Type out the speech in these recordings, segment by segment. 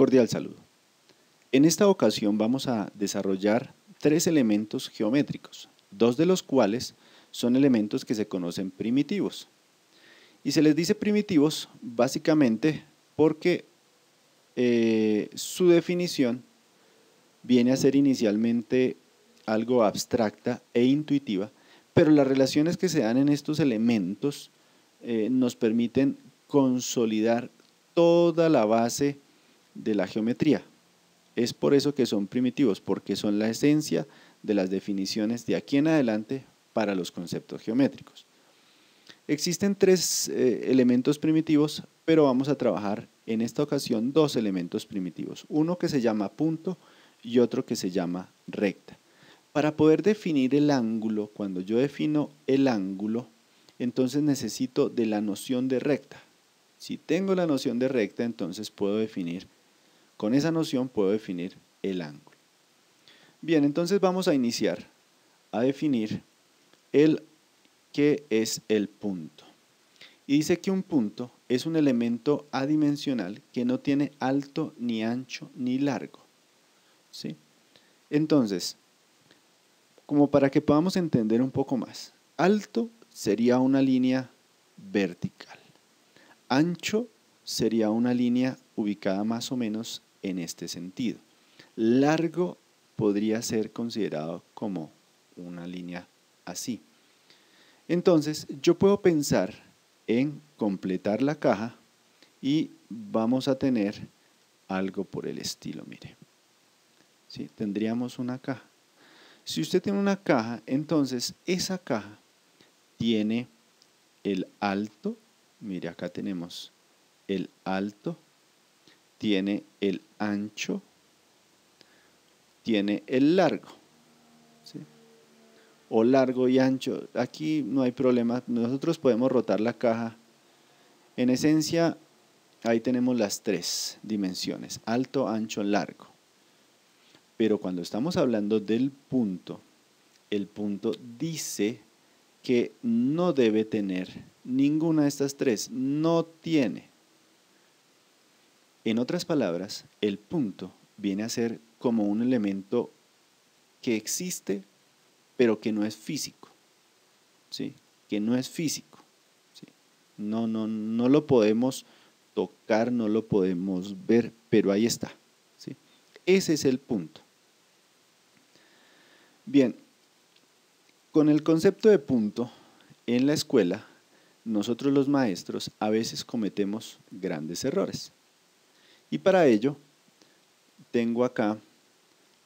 cordial saludo. En esta ocasión vamos a desarrollar tres elementos geométricos, dos de los cuales son elementos que se conocen primitivos. Y se les dice primitivos básicamente porque su definición viene a ser inicialmente algo abstracta e intuitiva, pero las relaciones que se dan en estos elementos nos permiten consolidar toda la base de la geometría. Es por eso que son primitivos, porque son la esencia de las definiciones de aquí en adelante para los conceptos geométricos. Existen tres elementos primitivos, pero vamos a trabajar en esta ocasión dos elementos primitivos, uno que se llama punto y otro que se llama recta. Para poder definir el ángulo, cuando yo defino el ángulo, entonces necesito de la noción de recta. Si tengo la noción de recta, entonces puedo definir, con esa noción puedo definir el ángulo. Bien, entonces vamos a iniciar a definir el que es el punto. Y dice que un punto es un elemento adimensional que no tiene alto, ni ancho, ni largo. ¿Sí? Entonces, como para que podamos entender un poco más, alto sería una línea vertical, ancho sería una línea ubicada más o menos en este sentido, largo podría ser considerado como una línea así. Entonces yo puedo pensar en completar la caja y vamos a tener algo por el estilo, mire. ¿Sí? Tendríamos una caja. Si usted tiene una caja, entonces esa caja tiene el alto, mire acá tenemos el alto, tiene el ancho, tiene el largo, ¿sí? O largo y ancho, aquí no hay problema, nosotros podemos rotar la caja. En esencia, ahí tenemos las tres dimensiones, alto, ancho, largo. Pero cuando estamos hablando del punto, el punto dice que no debe tener ninguna de estas tres, no tiene. En otras palabras, el punto viene a ser como un elemento que existe, pero que no es físico, ¿sí? Que no es físico, ¿sí? No lo podemos tocar, no lo podemos ver, pero ahí está, ¿sí? Ese es el punto. Bien, con el concepto de punto, en la escuela, nosotros los maestros a veces cometemos grandes errores. Y para ello, tengo acá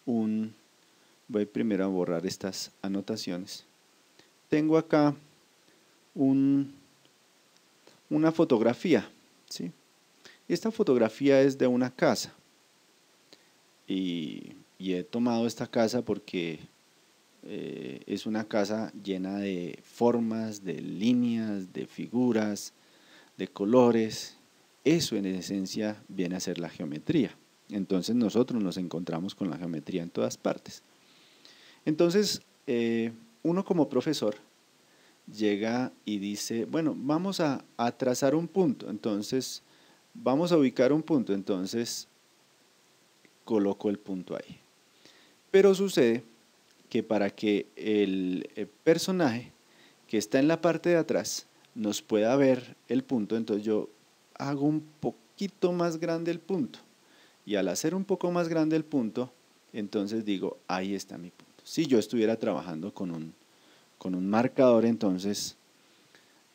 voy primero a borrar estas anotaciones. Tengo acá una fotografía, ¿sí? Esta fotografía es de una casa y he tomado esta casa porque es una casa llena de formas, de líneas, de figuras, de colores. Eso en esencia viene a ser la geometría. Entonces nosotros nos encontramos con la geometría en todas partes. Entonces uno como profesor llega y dice, bueno, vamos a trazar un punto, entonces vamos a ubicar un punto, entonces coloco el punto ahí. Pero sucede que para que el personaje que está en la parte de atrás nos pueda ver el punto, entonces yo hago un poquito más grande el punto. Y al hacer un poco más grande el punto, entonces digo, ahí está mi punto. Si yo estuviera trabajando con un marcador, entonces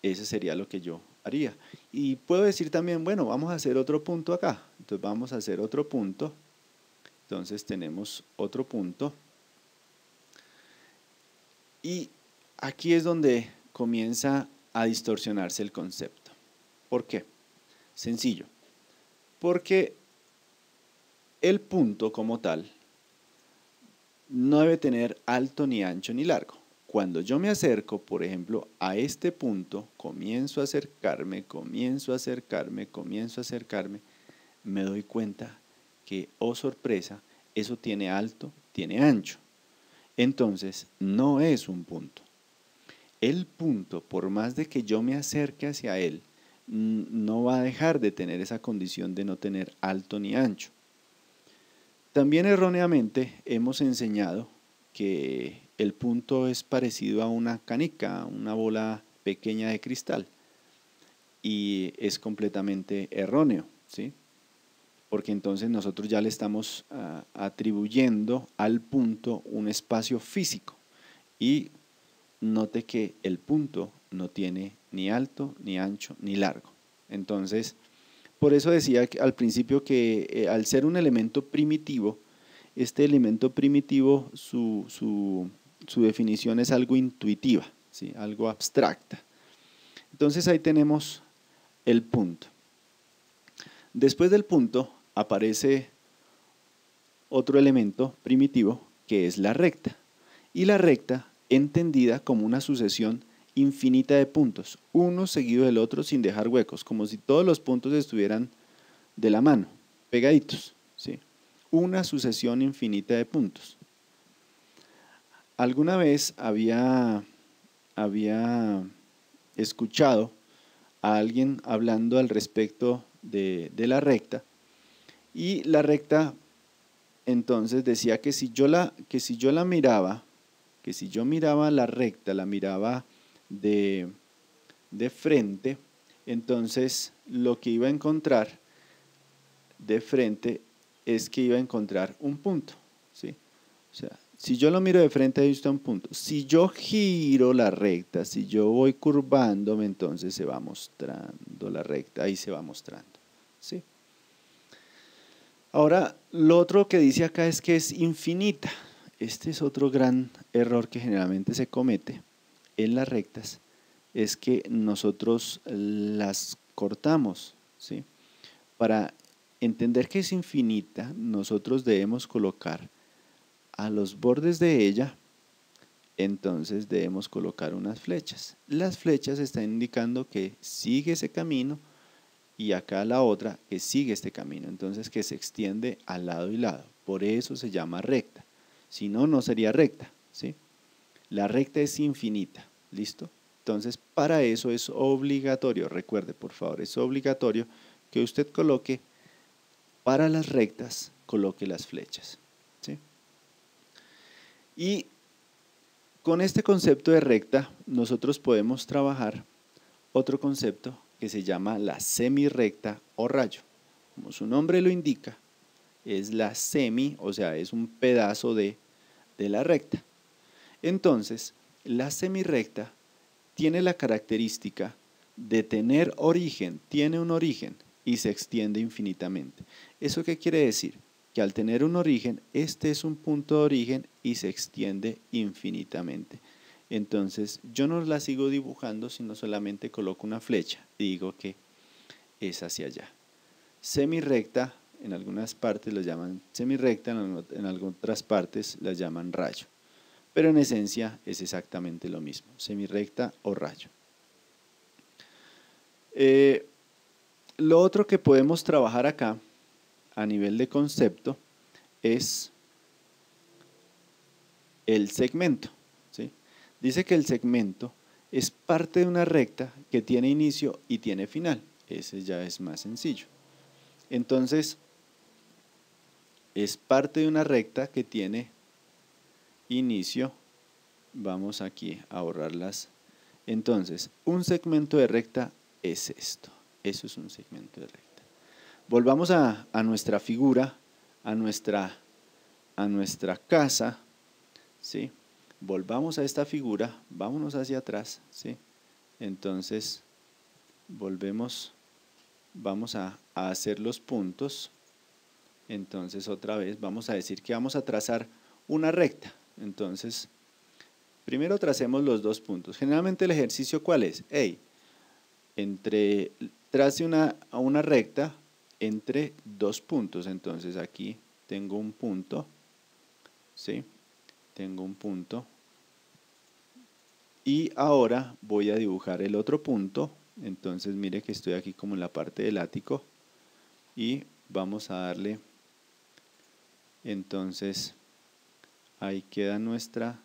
ese sería lo que yo haría. Y puedo decir también, bueno, vamos a hacer otro punto acá. Entonces vamos a hacer otro punto. Entonces tenemos otro punto. Y aquí es donde comienza a distorsionarse el concepto. ¿Por qué? Sencillo. Porque el punto como tal no debe tener alto, ni ancho, ni largo. Cuando yo me acerco, por ejemplo, a este punto, comienzo a acercarme, me doy cuenta que, oh sorpresa, eso tiene alto, tiene ancho. Entonces, no es un punto. El punto, por más de que yo me acerque hacia él, no va a dejar de tener esa condición de no tener alto ni ancho. También erróneamente hemos enseñado que el punto es parecido a una canica, una bola pequeña de cristal, y es completamente erróneo, ¿sí? Porque entonces nosotros ya le estamos atribuyendo al punto un espacio físico, y note que el punto no tiene ni alto, ni ancho, ni largo. Entonces, por eso decía al principio que al ser un elemento primitivo, este elemento primitivo, su definición es algo intuitiva, ¿sí? Algo abstracta. Entonces ahí tenemos el punto. Después del punto aparece otro elemento primitivo que es la recta. Y la recta entendida como una sucesión infinita de puntos, uno seguido del otro sin dejar huecos, como si todos los puntos estuvieran de la mano, pegaditos, ¿sí? Una sucesión infinita de puntos. Alguna vez había escuchado a alguien hablando al respecto de la recta, y la recta entonces decía que si yo miraba, que si yo miraba la recta, la miraba de frente, entonces lo que iba a encontrar de frente es que iba a encontrar un punto, ¿sí? O sea, si yo lo miro de frente, ahí está un punto. Si yo giro la recta, si yo voy curvándome, entonces se va mostrando la recta, ahí se va mostrando, ¿sí? Ahora, lo otro que dice acá es que es infinita. Este es otro gran error que generalmente se comete en las rectas, es que nosotros las cortamos, ¿sí? Para entender que es infinita, nosotros debemos colocar a los bordes de ella, entonces debemos colocar unas flechas. Las flechas están indicando que sigue ese camino, y acá la otra que sigue este camino, entonces que se extiende al lado y lado. Por eso se llama recta. Si no, no sería recta, ¿sí? La recta es infinita, ¿listo? Entonces, para eso es obligatorio, recuerde por favor, es obligatorio que usted coloque para las rectas, coloque las flechas, ¿sí? Y con este concepto de recta, nosotros podemos trabajar otro concepto que se llama la semirrecta o rayo. Como su nombre lo indica, es la semi, o sea, es un pedazo de la recta. Entonces, la semirrecta tiene la característica de tener origen, tiene un origen y se extiende infinitamente. ¿Eso qué quiere decir? Que al tener un origen, este es un punto de origen y se extiende infinitamente. Entonces, yo no la sigo dibujando, sino solamente coloco una flecha y digo que es hacia allá. Semirrecta, en algunas partes la llaman semirrecta, en otras partes la llaman rayo. Pero en esencia es exactamente lo mismo, semirrecta o rayo. Lo otro que podemos trabajar acá a nivel de concepto es el segmento, ¿sí? Dice que el segmento es parte de una recta que tiene inicio y tiene final. Ese ya es más sencillo. Entonces, es parte de una recta que tiene inicio. Vamos aquí a borrarlas. Entonces, un segmento de recta es esto. Eso es un segmento de recta. Volvamos a nuestra figura, a nuestra casa, ¿sí? Volvamos a esta figura, vámonos hacia atrás, ¿sí? Entonces, volvemos, vamos a hacer los puntos. Entonces, otra vez, vamos a decir que vamos a trazar una recta. Entonces, primero tracemos los dos puntos. Generalmente el ejercicio, ¿cuál es? Hey, trace una recta entre dos puntos. Entonces, aquí tengo un punto, ¿sí? Tengo un punto. Y ahora voy a dibujar el otro punto. Entonces, mire que estoy aquí como en la parte del ático. Y vamos a darle, entonces, ahí queda nuestra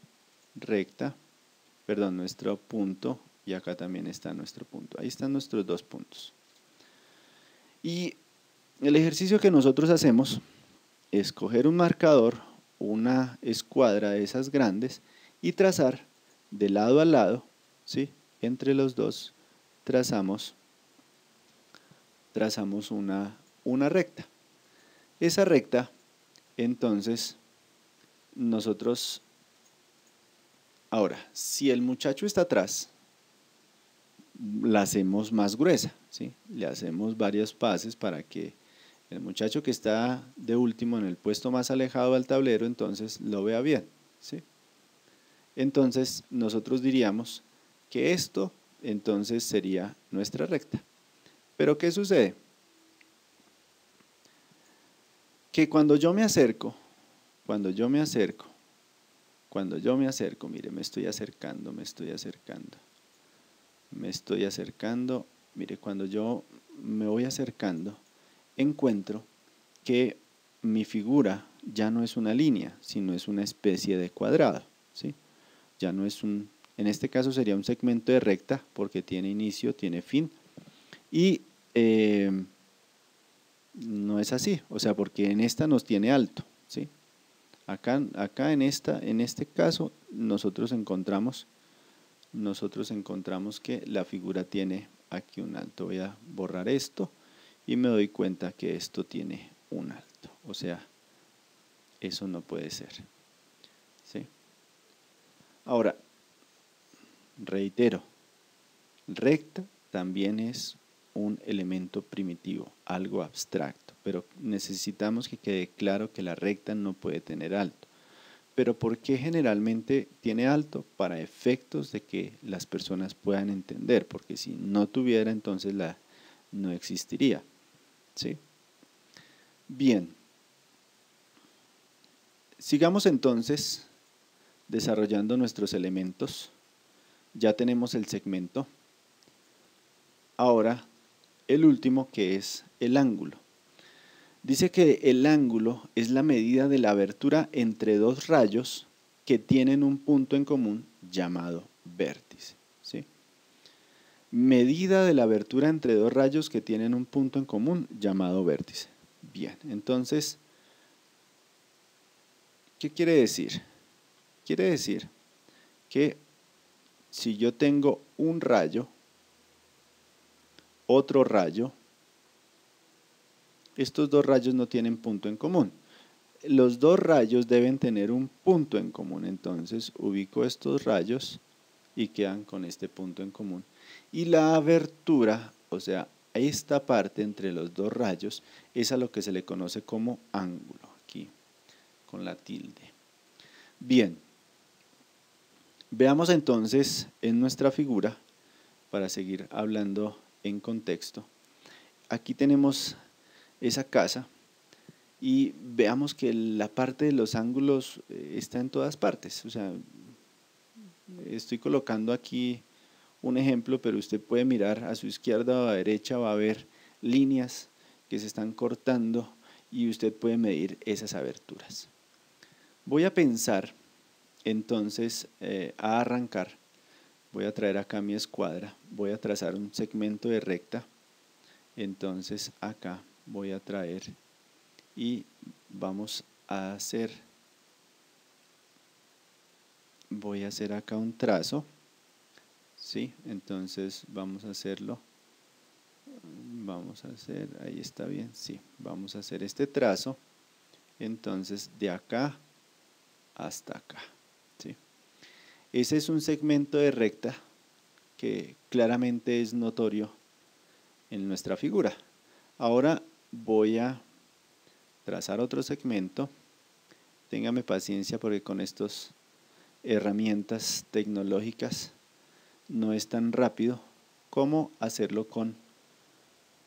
recta, perdón, nuestro punto, y acá también está nuestro punto. Ahí están nuestros dos puntos. Y el ejercicio que nosotros hacemos escoger un marcador, una escuadra de esas grandes y trazar de lado a lado, ¿sí? Entre los dos trazamos una recta. Esa recta, entonces, nosotros, ahora, si el muchacho está atrás, la hacemos más gruesa, ¿sí? Le hacemos varios pases para que el muchacho que está de último en el puesto más alejado del tablero, entonces lo vea bien, ¿sí? Entonces, nosotros diríamos que esto, entonces, sería nuestra recta. Pero, ¿qué sucede? Que cuando yo me acerco, mire, me estoy acercando, mire, cuando yo me voy acercando, encuentro que mi figura ya no es una línea, sino es una especie de cuadrado, ¿sí? Ya no es en este caso sería un segmento de recta porque tiene inicio, tiene fin, y no es así, o sea, porque en esta nos tiene alto, ¿sí? Acá en este caso nosotros encontramos que la figura tiene aquí un alto. Voy a borrar esto y me doy cuenta que esto tiene un alto, o sea, eso no puede ser, ¿sí? Ahora, reitero, recta también es un elemento primitivo, algo abstracto, pero necesitamos que quede claro que la recta no puede tener alto. Pero ¿por qué generalmente tiene alto? Para efectos de que las personas puedan entender, porque si no tuviera, entonces no existiría, ¿sí? Bien, sigamos entonces desarrollando nuestros elementos. Ya tenemos el segmento. Ahora, el último, que es el ángulo. Dice que el ángulo es la medida de la abertura entre dos rayos que tienen un punto en común llamado vértice, ¿sí? Medida de la abertura entre dos rayos que tienen un punto en común llamado vértice. Bien, entonces, ¿qué quiere decir? Quiere decir que si yo tengo un rayo, otro rayo, estos dos rayos no tienen punto en común. Los dos rayos deben tener un punto en común, entonces ubico estos rayos y quedan con este punto en común. Y la abertura, o sea, esta parte entre los dos rayos, es a lo que se le conoce como ángulo, aquí, con la tilde. Bien, veamos entonces en nuestra figura, para seguir hablando en contexto. Aquí tenemos esa casa y veamos que la parte de los ángulos está en todas partes. O sea, estoy colocando aquí un ejemplo, pero usted puede mirar a su izquierda o a la derecha, va a ver líneas que se están cortando y usted puede medir esas aberturas. Voy a pensar entonces a arrancar. Voy a traer acá mi escuadra, voy a trazar un segmento de recta, entonces acá voy a traer y vamos a hacer, voy a hacer acá un trazo, ¿sí? Entonces vamos a hacerlo, ahí está bien, sí, vamos a hacer este trazo, entonces de acá hasta acá, ¿sí? Ese es un segmento de recta que claramente es notorio en nuestra figura. Ahora voy a trazar otro segmento. Téngame paciencia porque con estas herramientas tecnológicas no es tan rápido como hacerlo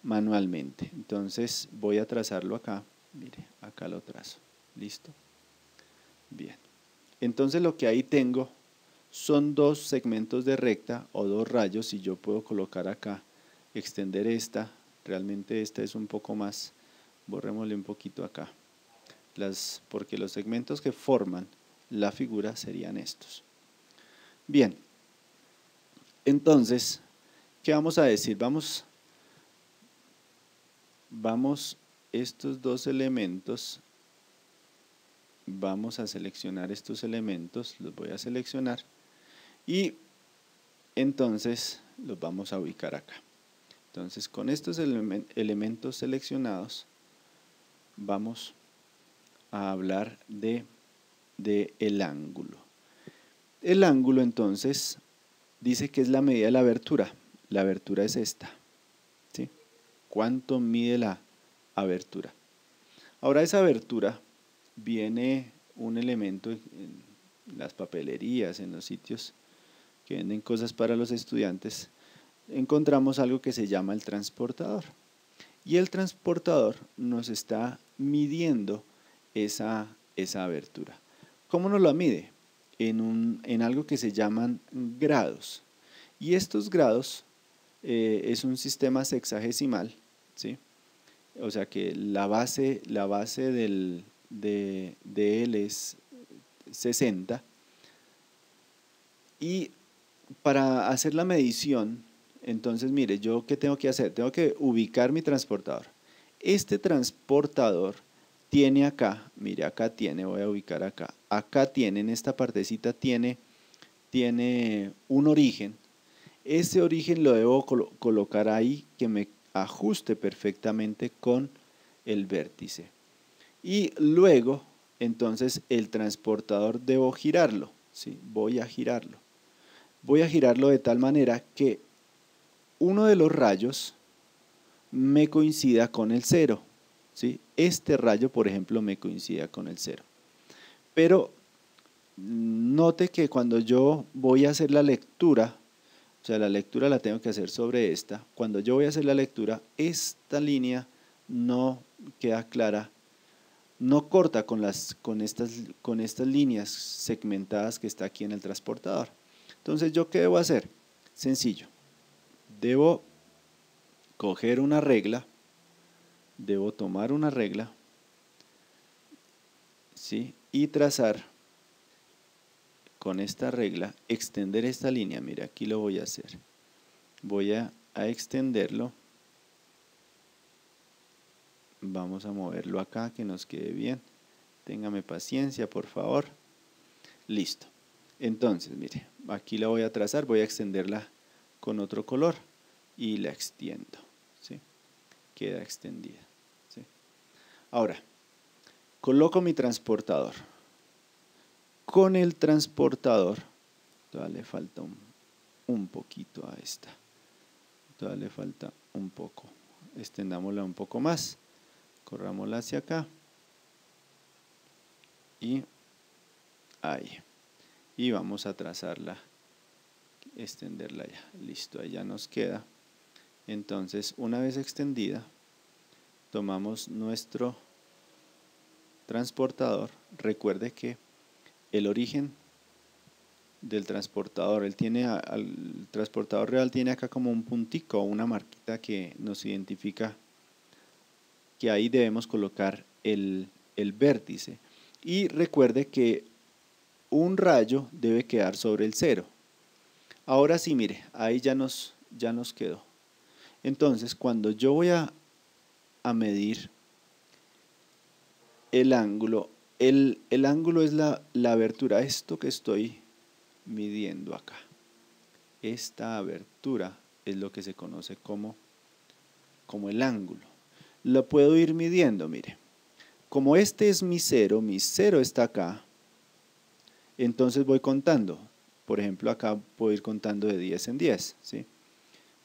manualmente. Entonces voy a trazarlo acá. Mire, acá lo trazo. ¿Listo? Bien. Entonces lo que ahí tengo son dos segmentos de recta o dos rayos y yo puedo colocar acá, extender esta, realmente esta es un poco más, borrémosle un poquito acá, porque los segmentos que forman la figura serían estos. Bien, entonces, ¿qué vamos a decir? Vamos estos dos elementos vamos a seleccionar estos elementos, los voy a seleccionar y entonces los vamos a ubicar acá. Entonces con estos elementos seleccionados vamos a hablar de el ángulo. El ángulo entonces dice que es la medida de la abertura. La abertura es esta, ¿sí? ¿Cuánto mide la abertura? Ahora esa abertura viene un elemento en las papelerías, en los sitios que venden cosas para los estudiantes, encontramos algo que se llama el transportador. Y el transportador nos está midiendo esa abertura. ¿Cómo nos la mide? En algo que se llaman grados. Y estos grados es un sistema sexagesimal, ¿sí? O sea que la base de él es 60. Y para hacer la medición, entonces mire, ¿yo qué tengo que hacer? Tengo que ubicar mi transportador. Este transportador tiene acá, mire, acá tiene, voy a ubicar acá. Acá tiene, en esta partecita tiene un origen. Ese origen lo debo colocar ahí que me ajuste perfectamente con el vértice. Y luego, entonces, el transportador debo girarlo, ¿sí? Voy a girarlo. Voy a girarlo de tal manera que uno de los rayos me coincida con el 0, ¿sí? Este rayo, por ejemplo, me coincida con el 0. Pero note que cuando yo voy a hacer la lectura, o sea, la lectura la tengo que hacer sobre esta, cuando yo voy a hacer la lectura, esta línea no queda clara, no corta con estas líneas segmentadas que está aquí en el transportador. Entonces, ¿yo qué debo hacer? Sencillo. Debo coger una regla, debo tomar una regla, ¿sí? Y trazar con esta regla, extender esta línea. Mira, aquí lo voy a hacer. Voy a extenderlo. Vamos a moverlo acá, que nos quede bien. Téngame paciencia, por favor. Listo. Entonces, mire, aquí la voy a trazar, voy a extenderla con otro color y la extiendo, ¿sí? Queda extendida, ¿sí? Ahora, coloco mi transportador. Con el transportador, todavía le falta un poquito a esta. Todavía le falta un poco. Extendámosla un poco más. Corrámosla hacia acá. Y ahí. Y vamos a trazarla, extenderla ya. Listo, ahí ya nos queda. Entonces, una vez extendida, tomamos nuestro transportador. Recuerde que el origen del transportador, el transportador real tiene acá como un puntico o una marquita que nos identifica que ahí debemos colocar el vértice. Y recuerde que un rayo debe quedar sobre el 0. Ahora sí, mire, ahí ya nos quedó. Entonces, cuando yo voy a medir el ángulo, el ángulo es la abertura, esto que estoy midiendo acá. Esta abertura es lo que se conoce como el ángulo. Lo puedo ir midiendo, mire. Como este es mi 0 está acá, entonces voy contando. Por ejemplo, acá puedo ir contando de 10 en 10, ¿sí?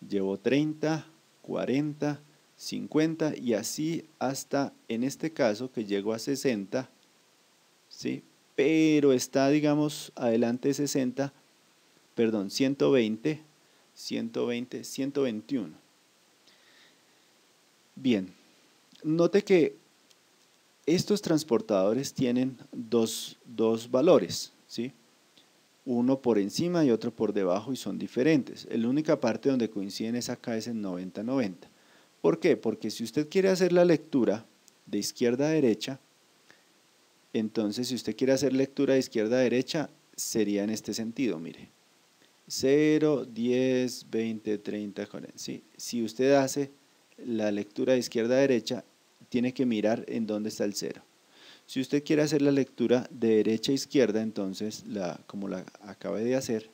Llevo 30, 40, 50 y así hasta, en este caso, que llego a 60, ¿sí? Pero está, digamos, adelante de 60, perdón, 120, 120, 121. Bien, note que estos transportadores tienen dos valores, ¿sí? Uno por encima y otro por debajo y son diferentes. La única parte donde coinciden es acá, es en 90-90. ¿Por qué? Porque si usted quiere hacer la lectura de izquierda a derecha, entonces si usted quiere hacer lectura de izquierda a derecha, sería en este sentido, mire. 0, 10, 20, 30, 40. ¿Sí? Si usted hace la lectura de izquierda a derecha, tiene que mirar en dónde está el 0. Si usted quiere hacer la lectura de derecha a izquierda, entonces, como la acabé de hacer,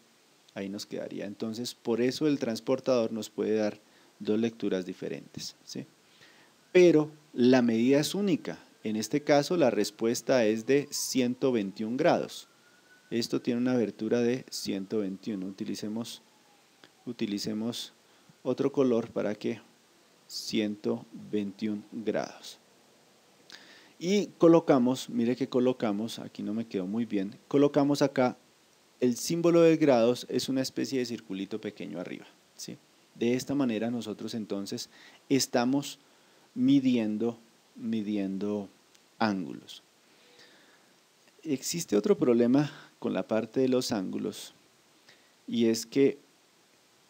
ahí nos quedaría. Entonces, por eso el transportador nos puede dar dos lecturas diferentes, ¿sí? Pero la medida es única. En este caso, la respuesta es de 121 grados. Esto tiene una abertura de 121. Utilicemos otro color para que 121 grados. Y colocamos, mire que colocamos, aquí no me quedó muy bien, colocamos acá el símbolo de grados, es una especie de circulito pequeño arriba, ¿sí? De esta manera nosotros entonces estamos midiendo ángulos. Existe otro problema con la parte de los ángulos y es que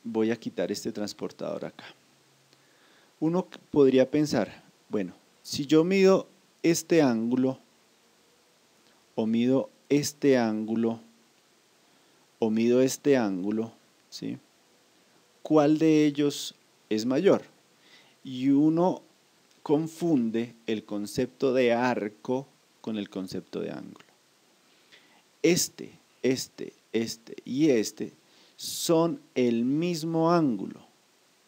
voy a quitar este transportador acá. Uno podría pensar, bueno, si yo mido este ángulo o mido este ángulo o mido este ángulo, ¿sí? ¿Cuál de ellos es mayor? Y uno confunde el concepto de arco con el concepto de ángulo. Este y este son el mismo ángulo,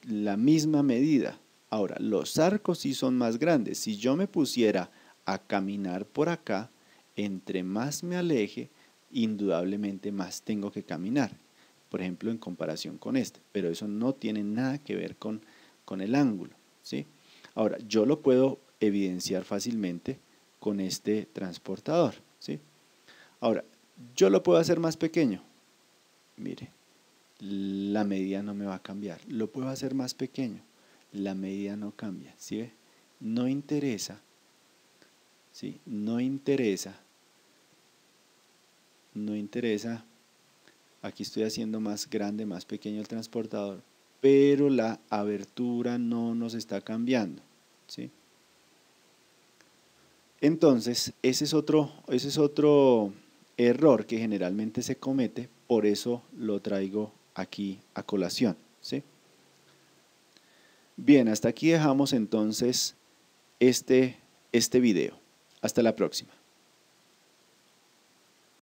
la misma medida. Ahora, los arcos sí son más grandes. Si yo me pusiera a caminar por acá, entre más me aleje, indudablemente más tengo que caminar. Por ejemplo, en comparación con este. Pero eso no tiene nada que ver con el ángulo, ¿sí? Ahora, yo lo puedo evidenciar fácilmente con este transportador, ¿sí? Ahora, yo lo puedo hacer más pequeño. Mire, la medida no me va a cambiar. Lo puedo hacer más pequeño. La medida no cambia, ¿sí ve? No interesa, ¿sí? No interesa. Aquí estoy haciendo más grande, más pequeño el transportador, pero la abertura no nos está cambiando, ¿sí? Entonces, ese es otro error que generalmente se comete, por eso lo traigo aquí a colación, ¿sí? Bien, hasta aquí dejamos entonces este video. Hasta la próxima.